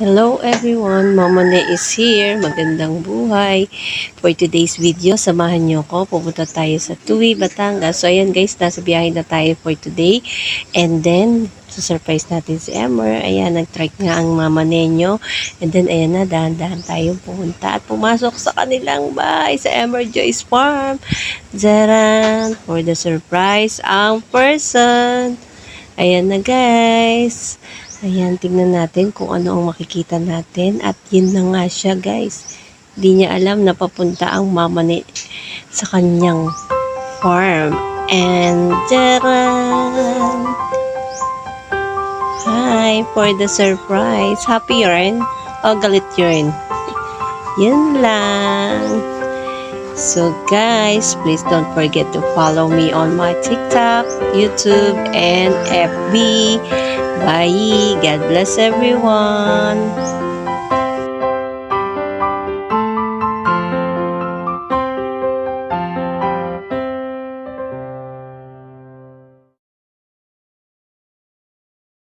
Hello everyone, Mama Ne is here. Magandang buhay. For today's video, samahan niyo ko. Pupunta tayo sa Tuwi, Batangas. So ayan guys, nasa biyahe na tayo for today. And then, surprise natin si Emmer. Ayan, nag-trike nga ang Mama Ne nyo. And then, ayan na, dahan-dahan tayong pumunta at pumasok sa kanilang bahay sa Emmer Joyce Farm. Zaran, for the surprise, ang person. Ayan na guys. Ayan, tingnan natin kung ano ang makikita natin. At yun na nga siya guys. Hindi niya alam na papunta ang mama ni sa kanyang farm. And jaran! Hi, for the surprise. Happy yarn? O galit yarn? Yun lang. So guys, please don't forget to follow me on my TikTok, YouTube, and FB. Bye. God bless everyone.